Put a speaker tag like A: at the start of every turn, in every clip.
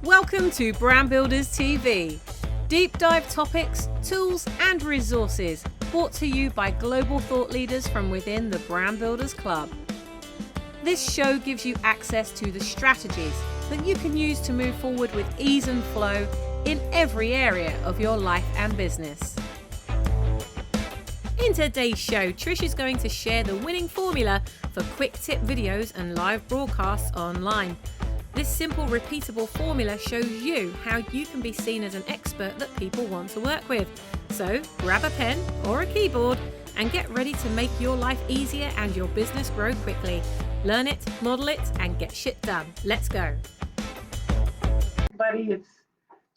A: Welcome to Brand Builders TV. Deep dive topics, tools and resources brought to you by global thought leaders from within the Brand Builders Club. This show gives you access to the strategies that you can use to move forward with ease and flow in every area of your life and business. In today's show, Trish is going to share the winning formula for quick tip videos and live broadcasts online. This simple, repeatable formula shows you how you can be seen as an expert that people want to work with. So grab a pen or a keyboard and get ready to make your life easier and your business grow quickly. Learn it, model it, and get shit done. Let's go.
B: Everybody, it's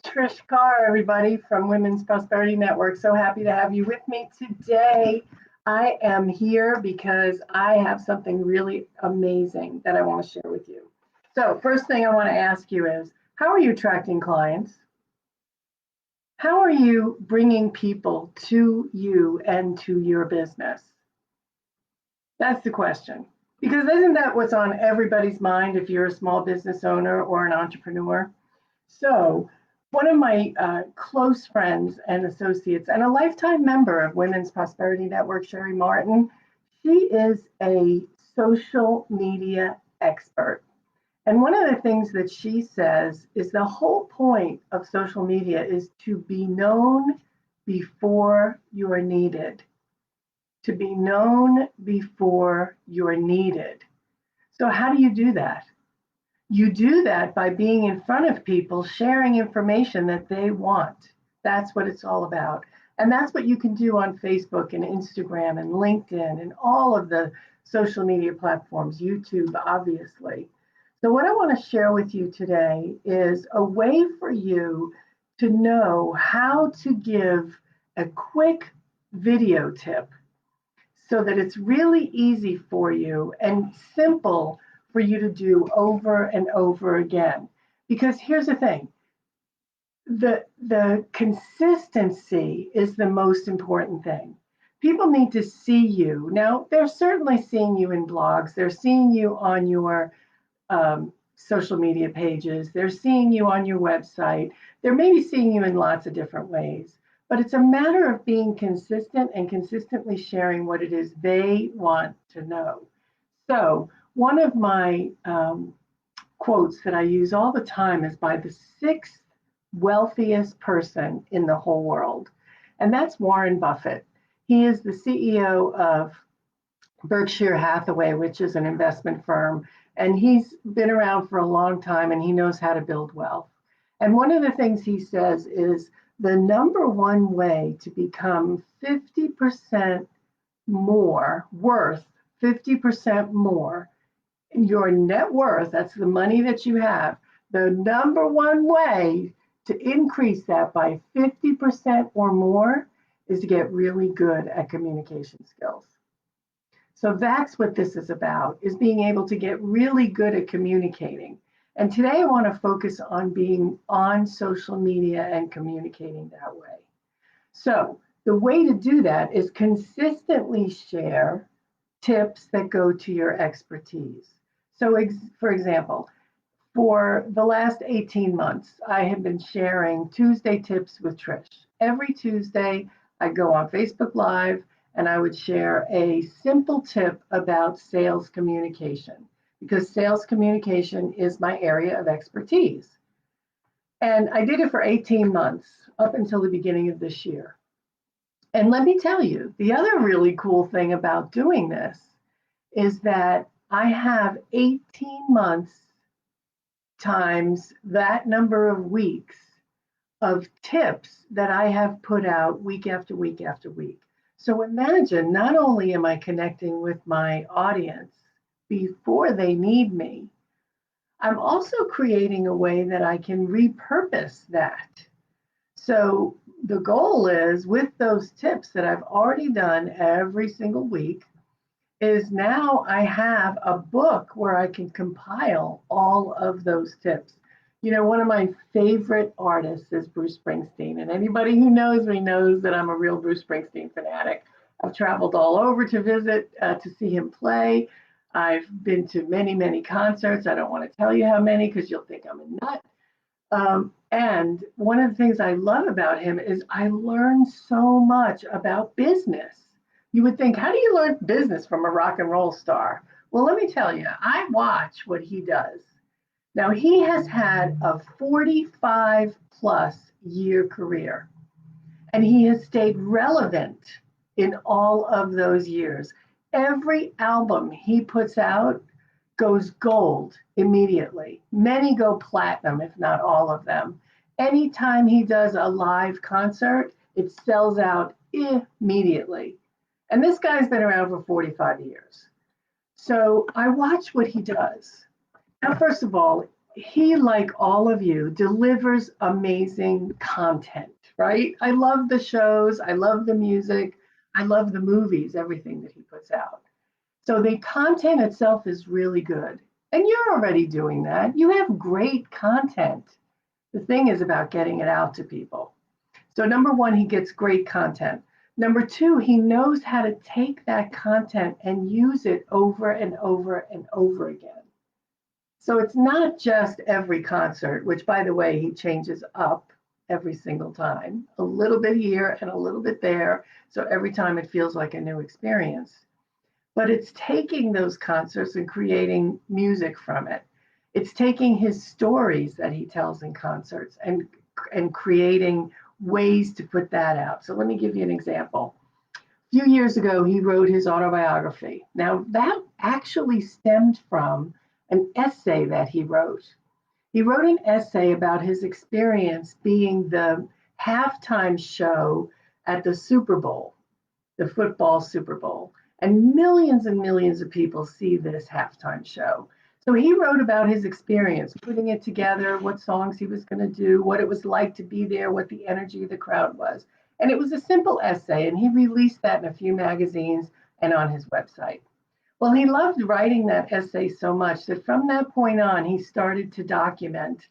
B: Trish Carr, everybody, from Women's Prosperity Network. So happy to have you with me today. I am here because I have something really amazing that I want to share with you. So first thing I want to ask you is, how are you attracting clients? How are you bringing people to you and to your business? That's the question. Because isn't that what's on everybody's mind if you're a small business owner or an entrepreneur? So one of my close friends and associates and a lifetime member of Women's Prosperity Network, Sherry Martin, she is a social media expert. And one of the things that she says is the whole point of social media is to be known before you are needed. To be known before you're needed. So how do you do that? You do that by being in front of people, sharing information that they want. That's what it's all about. And that's what you can do on Facebook and Instagram and LinkedIn and all of the social media platforms, YouTube, obviously. So what I want to share with you today is a way for you to know how to give a quick video tip so that it's really easy for you and simple for you to do over and over again. Because here's the thing, the consistency is the most important thing. People need to see you. Now, they're certainly seeing you in blogs. They're seeing you on your social media pages. They're seeing you on your website. They're maybe seeing you in lots of different ways. But it's a matter of being consistent and consistently sharing what it is they want to know. So one of my quotes that I use all the time is by the sixth wealthiest person in the whole world. And that's Warren Buffett. He is the CEO of Berkshire Hathaway, which is an investment firm. And he's been around for a long time and he knows how to build wealth. And one of the things he says is the number one way to become 50% more worth, 50% more, your net worth, that's the money that you have, the number one way to increase that by 50% or more is to get really good at communication skills. So that's what this is about, is being able to get really good at communicating. And today I want to focus on being on social media and communicating that way. So the way to do that is consistently share tips that go to your expertise. So for example, for the last 18 months, I have been sharing Tuesday tips with Trish. Every Tuesday, I go on Facebook Live and I would share a simple tip about sales communication, because sales communication is my area of expertise. And I did it for 18 months up until the beginning of this year. And let me tell you, the other really cool thing about doing this is that I have 18 months times that number of weeks of tips that I have put out week after week after week. So imagine, not only am I connecting with my audience before they need me, I'm also creating a way that I can repurpose that. So the goal is, with those tips that I've already done every single week, is now I have a book where I can compile all of those tips. You know, one of my favorite artists is Bruce Springsteen, and anybody who knows me knows that I'm a real Bruce Springsteen fanatic. I've traveled all over to visit, to see him play. I've been to many, many concerts. I don't want to tell you how many because you'll think I'm a nut. And one of the things I love about him is I learn so much about business. You would think, how do you learn business from a rock and roll star? Well, let me tell you, I watch what he does. Now, he has had a 45 plus year career, and he has stayed relevant in all of those years. Every album he puts out goes gold immediately. Many go platinum, if not all of them. Anytime he does a live concert, it sells out immediately. And this guy's been around for 45 years. So I watch what he does. Now, first of all, he, like all of you, delivers amazing content, right? I love the shows, I love the music, I love the movies, everything that he puts out. So the content itself is really good. And you're already doing that. You have great content. The thing is about getting it out to people. So number one, he gets great content. Number two, he knows how to take that content and use it over and over and over again. So it's not just every concert, which, by the way, he changes up every single time, a little bit here and a little bit there. So every time it feels like a new experience. But it's taking those concerts and creating music from it. It's taking his stories that he tells in concerts and creating ways to put that out. So let me give you an example. A few years ago, he wrote his autobiography. Now, that actually stemmed from an essay that he wrote. He wrote an essay about his experience being the halftime show at the Super Bowl, the football Super Bowl. And millions of people see this halftime show. So he wrote about his experience, putting it together, what songs he was going to do, what it was like to be there, what the energy of the crowd was. And it was a simple essay, and he released that in a few magazines and on his website. Well, he loved writing that essay so much that from that point on, he started to document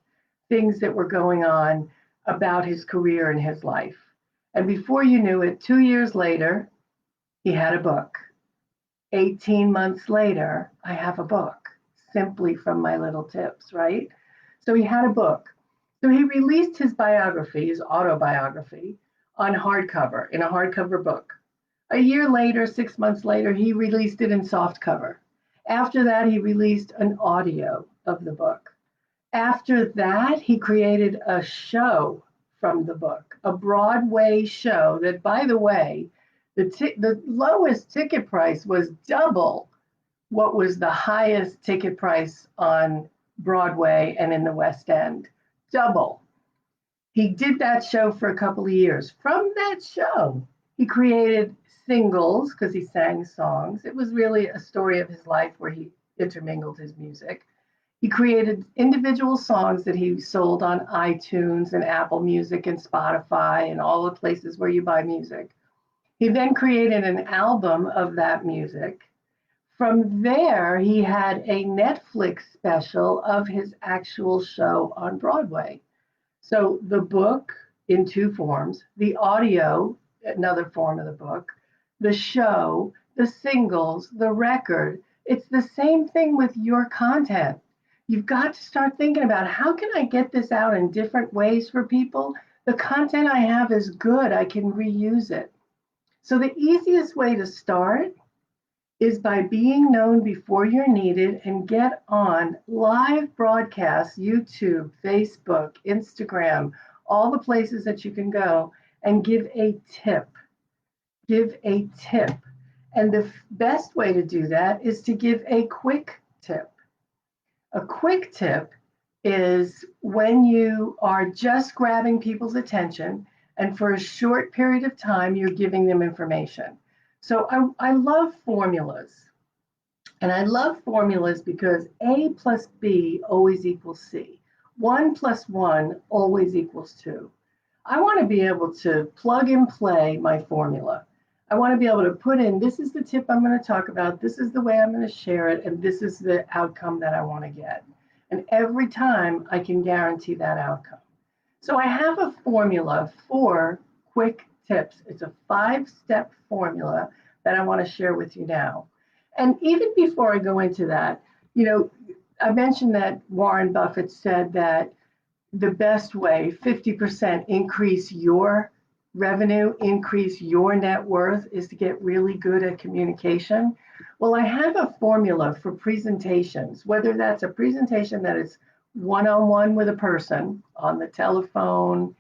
B: things that were going on about his career and his life. And before you knew it, 2 years later, he had a book. 18 months later, I have a book, simply from my little tips, right? So he had a book. So he released his biography, his autobiography, on hardcover, in a hardcover book. A year later, 6 months later, he released it in softcover. After that, he released an audio of the book. After that, he created a show from the book, a Broadway show that, by the way, the lowest ticket price was double what was the highest ticket price on Broadway and in the West End. Double. He did that show for a couple of years. From that show, he created singles because he sang songs. It was really a story of his life where he intermingled his music. He created individual songs that he sold on iTunes and Apple Music and Spotify and all the places where you buy music. He then created an album of that music. From there, he had a Netflix special of his actual show on Broadway. So the book in two forms, the audio, another form of the book, the show, the singles, the record. It's the same thing with your content. You've got to start thinking about, how can I get this out in different ways for people? The content I have is good. I can reuse it. So the easiest way to start is by being known before you're needed and get on live broadcasts, YouTube, Facebook, Instagram, all the places that you can go, and give a tip. Give a tip. And the best way to do that is to give a quick tip. A quick tip is when you are just grabbing people's attention, and for a short period of time, you're giving them information. So I love formulas. And I love formulas because A plus B always equals C. 1 plus 1 always equals 2. I want to be able to plug and play my formula. I want to be able to put in, this is the tip I'm going to talk about, this is the way I'm going to share it, and this is the outcome that I want to get. And every time I can guarantee that outcome. So I have a formula for quick tips. It's a 5-step formula that I want to share with you now. And even before I go into that, I mentioned that Warren Buffett said that the best way, 50% increase your revenue, increase your net worth, is to get really good at communication. Well, I have a formula for presentations, whether that's a presentation that is one-on-one with a person on the telephone,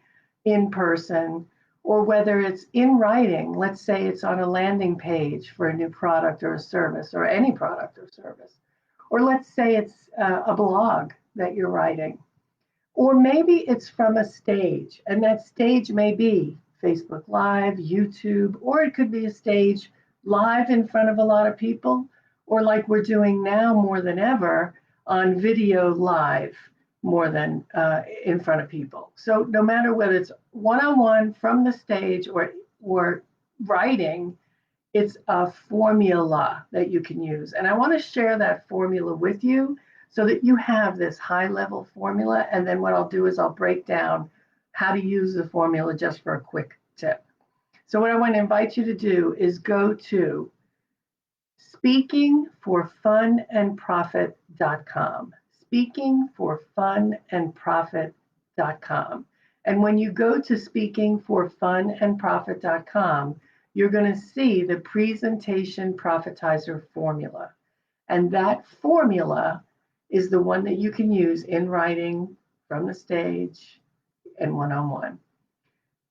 B: in person, or whether it's in writing. Let's say it's on a landing page for a new product or a service, or any product or service. Or let's say it's a blog that you're writing. Or maybe it's from a stage, and that stage may be Facebook Live, YouTube, or it could be a stage live in front of a lot of people, or like we're doing now more than ever on video live more than in front of people. So no matter whether it's one-on-one from the stage or writing, it's a formula that you can use. And I want to share that formula with you so that you have this high-level formula. And then what I'll do is I'll break down how to use the formula just for a quick tip. So what I want to invite you to do is go to SpeakingForFunAndProfit.com. SpeakingForFunAndProfit.com. And when you go to SpeakingForFunAndProfit.com, you're going to see the presentation Profitizer formula. And that formula is the one that you can use in writing, from the stage, and one-on-one.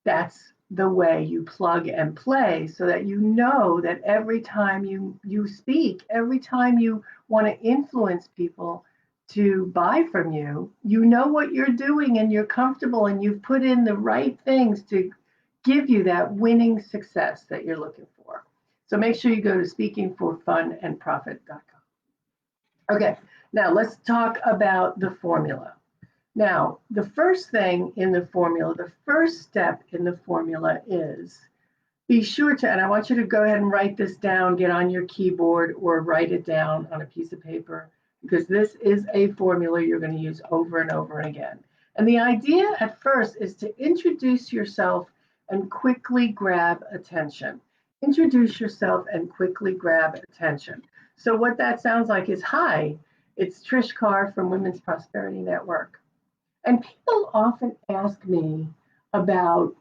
B: That's the way you plug and play, so that you know that every time you speak, every time you want to influence people to buy from you, you know what you're doing and you're comfortable and you've put in the right things to give you that winning success that you're looking for. So make sure you go to SpeakingForFunAndProfit.com. Okay, now let's talk about the formula. Now, the first thing in the formula, the first step in the formula is be sure to, and I want you to go ahead and write this down, get on your keyboard or write it down on a piece of paper, because this is a formula you're going to use over and over and again. And the idea at first is to introduce yourself and quickly grab attention. Introduce yourself and quickly grab attention. So what that sounds like is, hi, it's Trish Carr from Women's Prosperity Network. And people often ask me about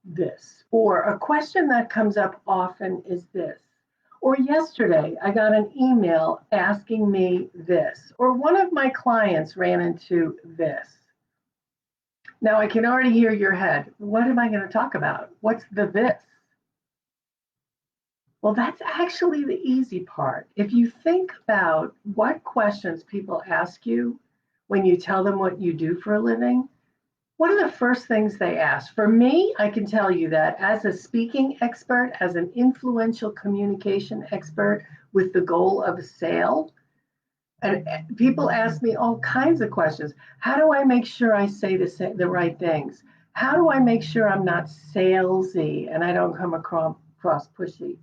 B: this, or a question that comes up often is this, or yesterday I got an email asking me this, or one of my clients ran into this. Now I can already hear your head. What am I going to talk about? What's the this? Well, that's actually the easy part. If you think about what questions people ask you when you tell them what you do for a living, what are the first things they ask? For me, I can tell you that as a speaking expert, as an influential communication expert with the goal of a sale, and people ask me all kinds of questions. How do I make sure I say the right things? How do I make sure I'm not salesy and I don't come across pushy?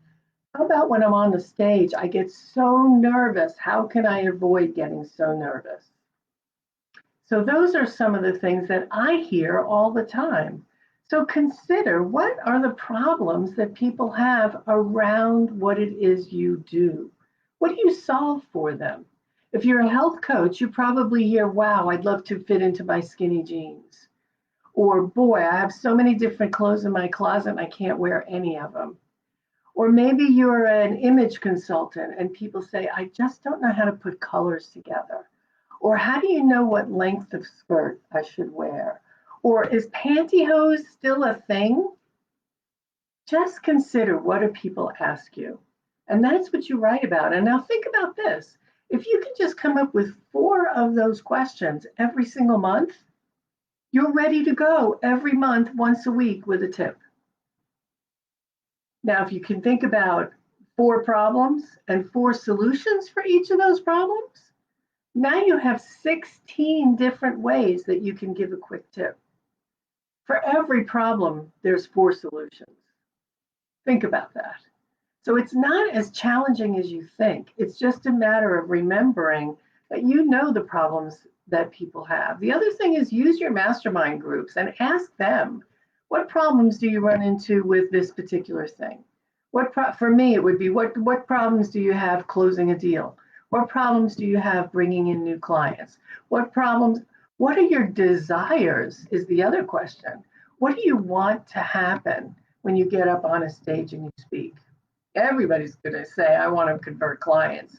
B: How about when I'm on the stage, I get so nervous. How can I avoid getting so nervous? So those are some of the things that I hear all the time. So consider, what are the problems that people have around what it is you do? What do you solve for them? If you're a health coach, you probably hear, wow, I'd love to fit into my skinny jeans. Or, boy, I have so many different clothes in my closet and I can't wear any of them. Or maybe you're an image consultant and people say, I just don't know how to put colors together. Or how do you know what length of skirt I should wear? Or is pantyhose still a thing? Just consider, what do people ask you? And that's what you write about. And now think about this. If you can just come up with 4 of those questions every single month, you're ready to go every month, once a week, with a tip. Now, if you can think about 4 problems and 4 solutions for each of those problems, now you have 16 different ways that you can give a quick tip. For every problem, there's 4 solutions. Think about that. So it's not as challenging as you think. It's just a matter of remembering that you know the problems that people have. The other thing is, use your mastermind groups and ask them, what problems do you run into with this particular thing? For me, it would be, what problems do you have closing a deal? What problems do you have bringing in new clients? What problems, What are your desires is the other question. What do you want to happen when you get up on a stage and you speak? Everybody's going to say, I want to convert clients.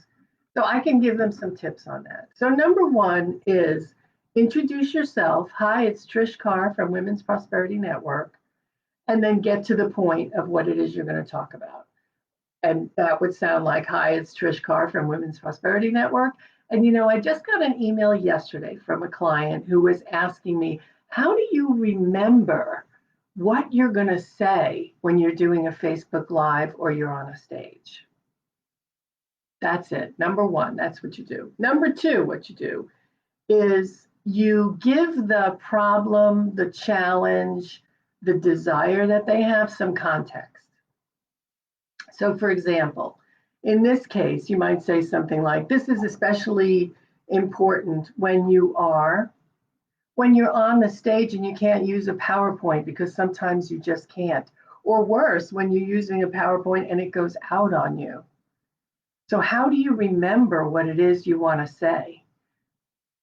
B: So I can give them some tips on that. So number one is introduce yourself. Hi, it's Trish Carr from Women's Prosperity Network. And then get to the point of what it is you're going to talk about. And that would sound like, hi, it's Trish Carr from Women's Prosperity Network. And I just got an email yesterday from a client who was asking me, how do you remember what you're going to say when you're doing a Facebook Live or you're on a stage? That's it. Number one, that's what you do. Number two, what you do is you give the problem, the challenge, the desire that they have some context. So for example, in this case, you might say something like, this is especially important when you're on the stage and you can't use a PowerPoint because sometimes you just can't. Or worse, when you're using a PowerPoint and it goes out on you. So how do you remember what it is you want to say,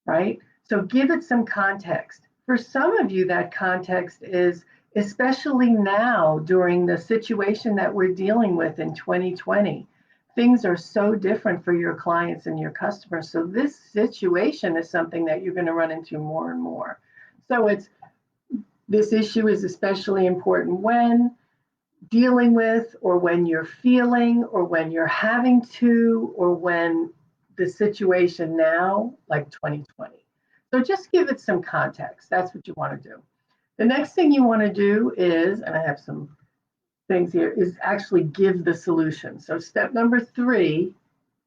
B: right? So give it some context. For some of you, that context is, especially now during the situation that we're dealing with in 2020, things are so different for your clients and your customers. So this situation is something that you're going to run into more and more. So this issue is especially important when dealing with, or when you're feeling, or when you're having to, or when the situation now, like 2020. So just give it some context. That's what you want to do. The next thing you want to do is, and I have some things here, is actually give the solution. So step number 3,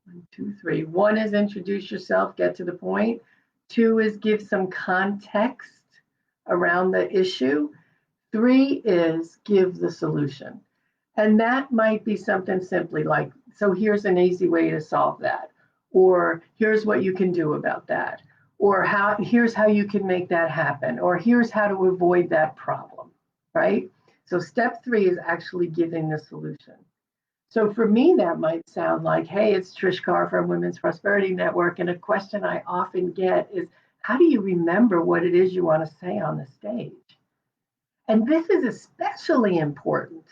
B: 1, 2, 3. 1 is introduce yourself, get to the point. 2 is give some context around the issue. 3 is give the solution. And that might be something simply like, so here's an easy way to solve that. Or here's what you can do about that. Or here's how you can make that happen. Or here's how to avoid that problem, right? So step 3 is actually giving the solution. So for me, that might sound like, hey, it's Trish Carr from Women's Prosperity Network. And a question I often get is, how do you remember what it is you want to say on the stage? And this is especially important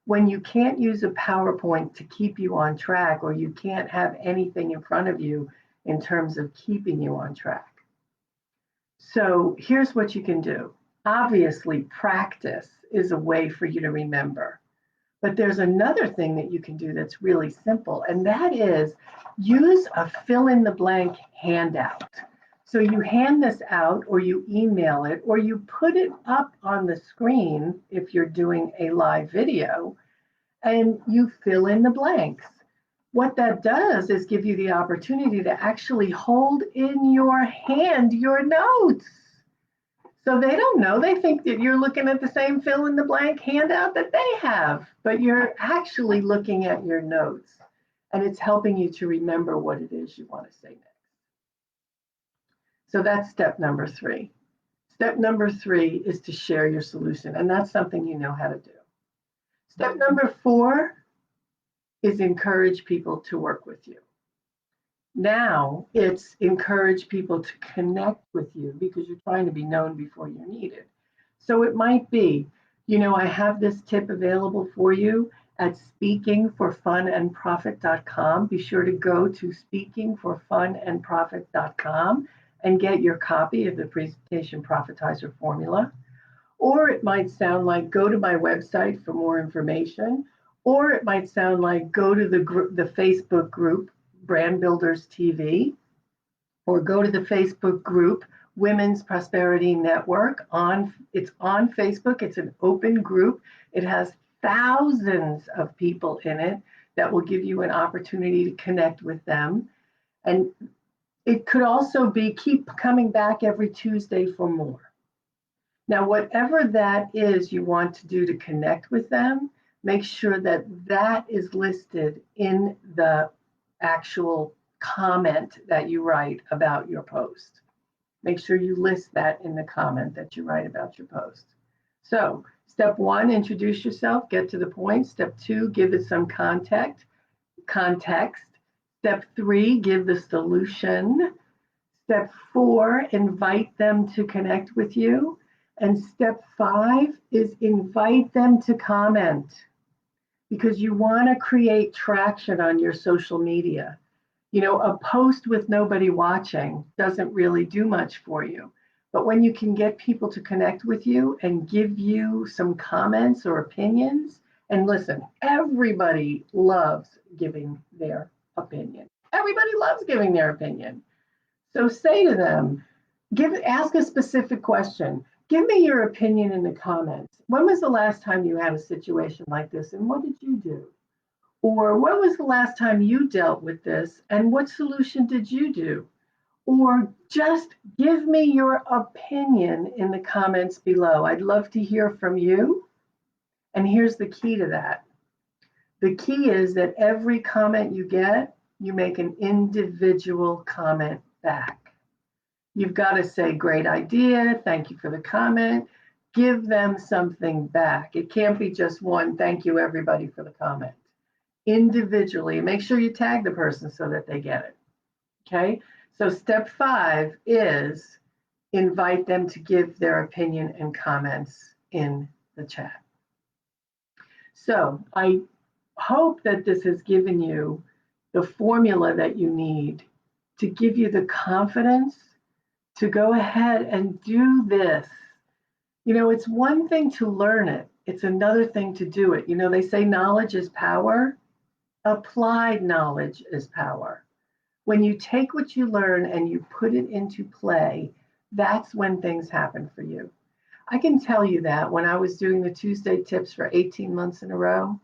B: when you can't use a PowerPoint to keep you on track, or you can't have anything in front of you in terms of keeping you on track. So here's what you can do. Obviously, practice is a way for you to remember. But there's another thing that you can do that's really simple, and that is use a fill-in-the-blank handout. So you hand this out, or you email it, or you put it up on the screen if you're doing a live video, and you fill in the blanks. What that does is give you the opportunity to actually hold in your hand your notes. So they don't know, they think that you're looking at the same fill-in-the-blank handout that they have, but you're actually looking at your notes, and it's helping you to remember what it is you want to say next. So that's step number 3. Step number 3 is to share your solution, and that's something you know how to do. Step number 4 is encourage people to work with you. Now it's encourage people to connect with you, because you're trying to be known before you're needed. So it might be, I have this tip available for you at SpeakingForFunAndProfit.com. Be sure to go to SpeakingForFunAndProfit.com and get your copy of the presentation Profitizer formula. Or it might sound like go to my website for more information. Or it might sound like go to the Facebook group, Brand Builders TV, or go to the Facebook group, Women's Prosperity Network. It's on Facebook. It's an open group. It has thousands of people in it that will give you an opportunity to connect with them. And it could also be keep coming back every Tuesday for more. Now, whatever that is you want to do to connect with them, make sure that that is listed in the actual comment that you write about your post. Make sure you list that in the comment that you write about your post. So step 1, introduce yourself, get to the point. Step 2, give it some context. Step 3, give the solution. Step 4, invite them to connect with you. And step 5 is invite them to comment, because you want to create traction on your social media. You know, a post with nobody watching doesn't really do much for you. But when you can get people to connect with you and give you some comments or opinions, and listen, everybody loves giving their opinion. Everybody loves giving their opinion. So say to them, ask a specific question. Give me your opinion in the comments. When was the last time you had a situation like this, and what did you do? Or when was the last time you dealt with this, and what solution did you do? Or just give me your opinion in the comments below. I'd love to hear from you. And here's the key to that. The key is that every comment you get, you make an individual comment back. You've got to say, great idea, thank you for the comment. Give them something back. It can't be just one, thank you everybody for the comment. Individually, make sure you tag the person so that they get it. Okay, so step 5 is invite them to give their opinion and comments in the chat. So I hope that this has given you the formula that you need to give you the confidence to go ahead and do this. You know, it's one thing to learn it. It's another thing to do it. You know, they say knowledge is power. Applied knowledge is power. When you take what you learn and you put it into play, that's when things happen for you. I can tell you that when I was doing the Tuesday tips for 18 months in a row,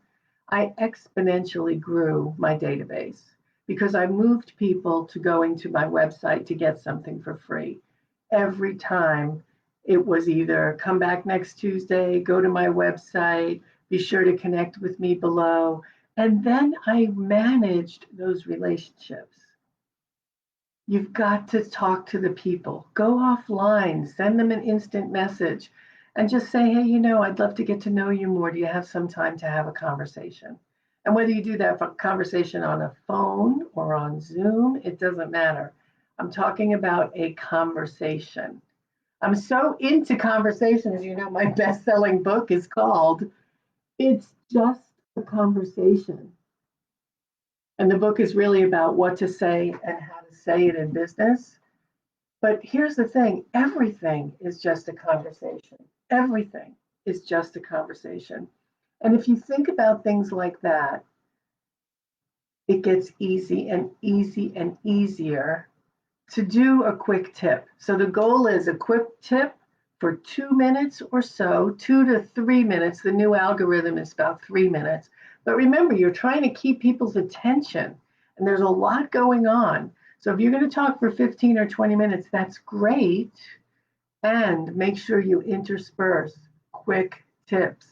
B: I exponentially grew my database because I moved people to going to my website to get something for free. Every time it was either come back next Tuesday, go to my website, be sure to connect with me below. And then I managed those relationships. You've got to talk to the people. Go offline, send them an instant message, and just say, hey, you know, I'd love to get to know you more. Do you have some time to have a conversation? And whether you do that conversation on a phone or on Zoom, it doesn't matter. I'm talking about a conversation. I'm so into conversations. You know, my best-selling book is called It's Just a Conversation. And the book is really about what to say and how to say it in business. But here's the thing, everything is just a conversation. Everything is just a conversation. And if you think about things like that, it gets easy and easy and easier to do a quick tip. So the goal is a quick tip for 2 minutes or so, 2 to 3 minutes. The new algorithm is about 3 minutes. But remember, you're trying to keep people's attention, and there's a lot going on. So if you're going to talk for 15 or 20 minutes, that's great. And make sure you intersperse quick tips,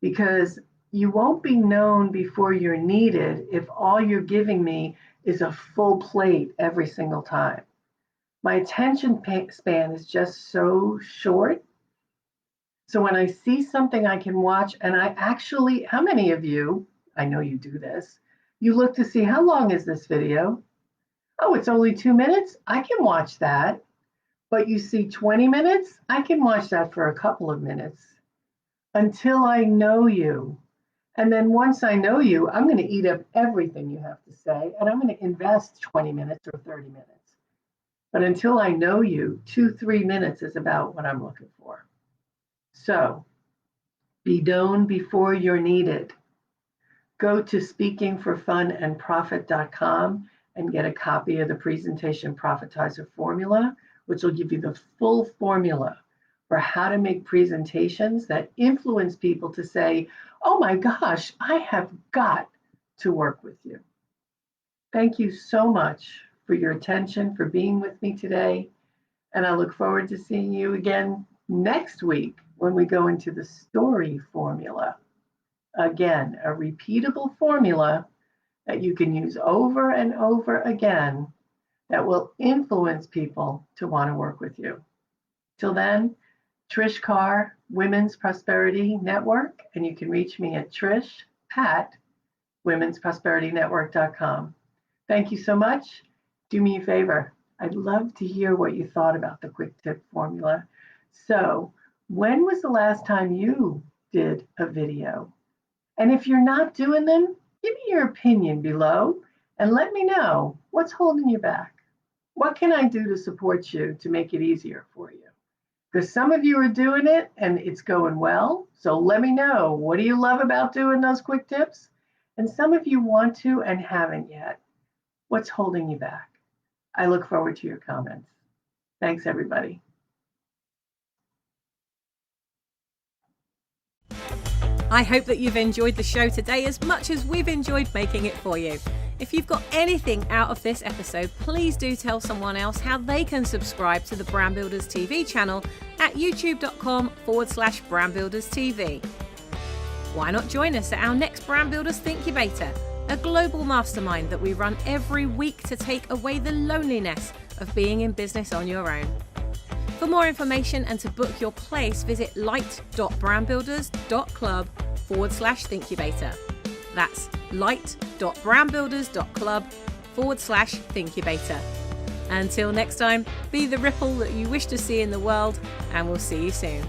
B: because you won't be known before you're needed if all you're giving me is a full plate every single time. My attention span is just so short. So when I see something I can watch, and I actually, how many of you, I know you do this, you look to see how long is this video? Oh, it's only 2 minutes? I can watch that. But you see 20 minutes? I can watch that for a couple of minutes until I know you. And then once I know you, I'm going to eat up everything you have to say, and I'm going to invest 20 minutes or 30 minutes. But until I know you, 2-3 minutes is about what I'm looking for. So be known before you're needed. Go to SpeakingForFunAndProfit.com and get a copy of the presentation Profitizer formula, which will give you the full formula for how to make presentations that influence people to say, oh my gosh, I have got to work with you. Thank you so much for your attention, for being with me today. And I look forward to seeing you again next week when we go into the story formula. Again, a repeatable formula that you can use over and over again that will influence people to want to work with you. Till then, Trish Carr, Women's Prosperity Network, and you can reach me at trish@womensprosperityNetwork.com. Thank you so much. Do me a favor, I'd love to hear what you thought about the quick tip formula. So, when was the last time you did a video? And if you're not doing them, give me your opinion below and let me know what's holding you back. What can I do to support you to make it easier for you? Because some of you are doing it and it's going well. So let me know, what do you love about doing those quick tips? And some of you want to and haven't yet. What's holding you back? I look forward to your comments. Thanks, everybody.
A: I hope that you've enjoyed the show today as much as we've enjoyed making it for you. If you've got anything out of this episode, please do tell someone else how they can subscribe to the Brand Builders TV channel at youtube.com/brandbuilderstv. Why not join us at our next Brand Builders Thinkubator, a global mastermind that we run every week to take away the loneliness of being in business on your own. For more information and to book your place, visit light.brandbuilders.club/Thinkubator. That's light.brandbuilders.club/Thinkubator. Until next time, be the ripple that you wish to see in the world, and we'll see you soon.